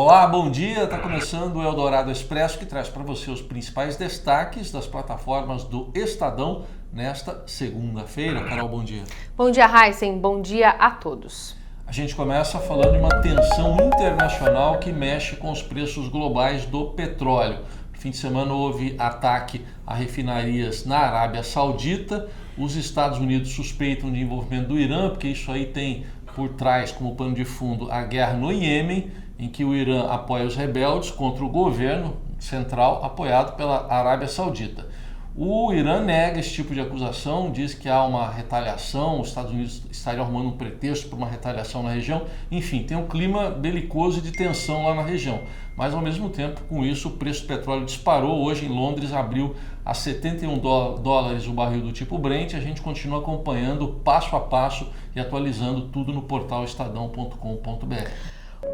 Olá, bom dia. Está começando o Eldorado Expresso, que traz para você os principais destaques das plataformas do Estadão nesta segunda-feira. Carol, bom dia. Bom dia, Heisen. Bom dia a todos. A gente começa falando de uma tensão internacional que mexe com os preços globais do petróleo. No fim de semana houve ataque a refinarias na Arábia Saudita. Os Estados Unidos suspeitam de envolvimento do Irã, porque isso aí tem por trás, como pano de fundo, a guerra no Iêmen, em que o Irã apoia os rebeldes contra o governo central apoiado pela Arábia Saudita. O Irã nega esse tipo de acusação, diz que há uma retaliação, os Estados Unidos estariam arrumando um pretexto para uma retaliação na região. Enfim, tem um clima belicoso e de tensão lá na região. Mas, ao mesmo tempo, com isso, o preço do petróleo disparou. Hoje, em Londres, abriu a $71 o barril do tipo Brent. A gente continua acompanhando passo a passo e atualizando tudo no portal estadão.com.br.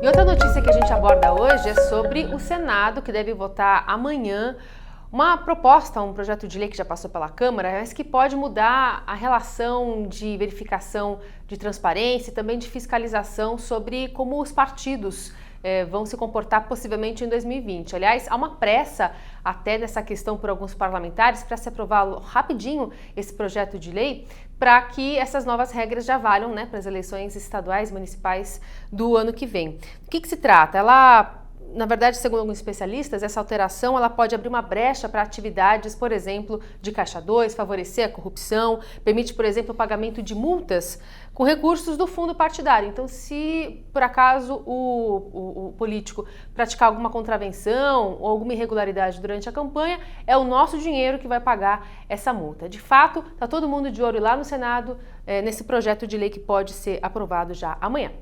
E outra notícia que a gente aborda hoje é sobre o Senado, que deve votar amanhã uma proposta, um projeto de lei que já passou pela Câmara, mas que pode mudar a relação de verificação de transparência e também de fiscalização sobre como os partidos vão se comportar possivelmente em 2020. Aliás, há uma pressa até nessa questão por alguns parlamentares para se aprovar rapidinho esse projeto de lei para que essas novas regras já valham, né, para as eleições estaduais e municipais do ano que vem. Do que se trata? Na verdade, segundo alguns especialistas, essa alteração ela pode abrir uma brecha para atividades, por exemplo, de Caixa 2, favorecer a corrupção, permite, por exemplo, o pagamento de multas com recursos do fundo partidário. Então, se por acaso o político praticar alguma contravenção ou alguma irregularidade durante a campanha, é o nosso dinheiro que vai pagar essa multa. De fato, está todo mundo de olho lá no Senado, nesse projeto de lei que pode ser aprovado já amanhã.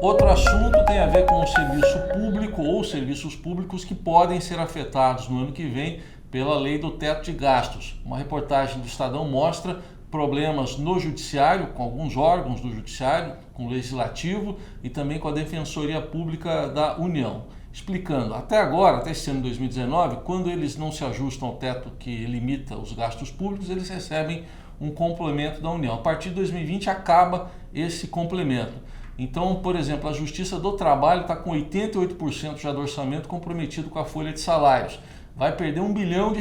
Outro assunto tem a ver com o serviço público ou serviços públicos que podem ser afetados no ano que vem pela lei do teto de gastos. Uma reportagem do Estadão mostra problemas no judiciário, com alguns órgãos do judiciário, com o legislativo e também com a Defensoria Pública da União. Explicando, até agora, até esse ano de 2019, quando eles não se ajustam ao teto que limita os gastos públicos, eles recebem um complemento da União. A partir de 2020 acaba esse complemento. Então, por exemplo, a Justiça do Trabalho está com 88% já do orçamento comprometido com a folha de salários. Vai perder R$1 bilhão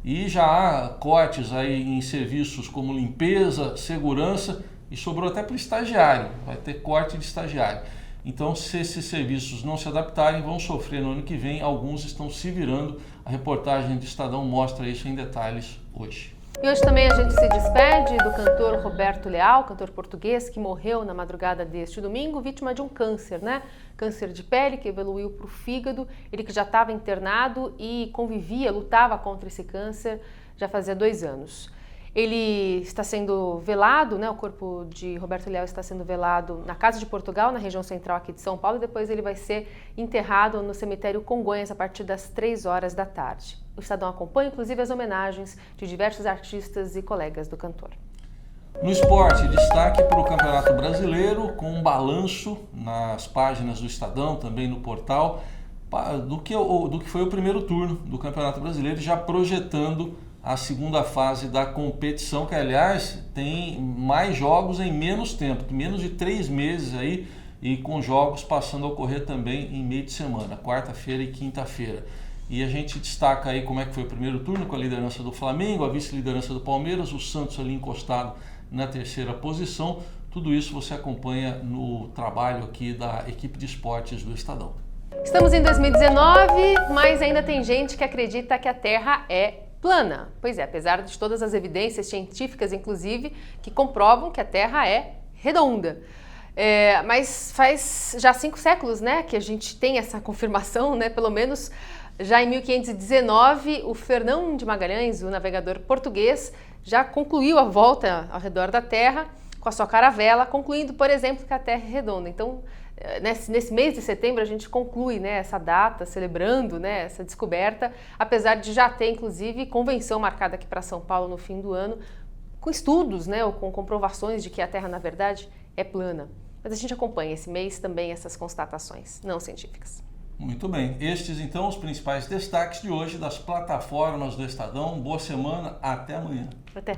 e já há cortes aí em serviços como limpeza, segurança e sobrou até para o estagiário, vai ter corte de estagiário. Então, se esses serviços não se adaptarem, vão sofrer no ano que vem, alguns estão se virando. A reportagem do Estadão mostra isso em detalhes hoje. E hoje também a gente se despede do cantor Roberto Leal, cantor português que morreu na madrugada deste domingo, vítima de um câncer, né? Câncer de pele que evoluiu para o fígado. Ele que já estava internado e convivia, lutava contra esse câncer já fazia 2 anos. Ele está sendo velado, né? O corpo de Roberto Leal está sendo velado na Casa de Portugal, na região central aqui de São Paulo, e depois ele vai ser enterrado no cemitério Congonhas a partir das 3 horas da tarde. O Estadão acompanha, inclusive, as homenagens de diversos artistas e colegas do cantor. No esporte, destaque para o Campeonato Brasileiro, com um balanço nas páginas do Estadão, também no portal, do que foi o primeiro turno do Campeonato Brasileiro, já projetando a segunda fase da competição, que, aliás, tem mais jogos em menos tempo, menos de 3 meses aí, e com jogos passando a ocorrer também em meio de semana, quarta-feira e quinta-feira. E a gente destaca aí como é que foi o primeiro turno, com a liderança do Flamengo, a vice-liderança do Palmeiras, o Santos ali encostado na 3ª posição. Tudo isso você acompanha no trabalho aqui da equipe de esportes do Estadão. Estamos em 2019, mas ainda tem gente que acredita que a Terra é plana. Pois é, apesar de todas as evidências científicas, inclusive, que comprovam que a Terra é redonda. Mas faz já 5 séculos, né, que a gente tem essa confirmação, né, pelo menos já em 1519, o Fernão de Magalhães, o navegador português, já concluiu a volta ao redor da Terra com a sua caravela, concluindo, por exemplo, que a Terra é redonda. Então, nesse mês de setembro, a gente conclui, né, essa data, celebrando, né, essa descoberta, apesar de já ter, inclusive, convenção marcada aqui para São Paulo no fim do ano, com estudos, né, ou com comprovações de que a Terra, na verdade, é plana. Mas a gente acompanha esse mês também essas constatações não científicas. Muito bem, estes então os principais destaques de hoje das plataformas do Estadão. Boa semana, até amanhã. Até.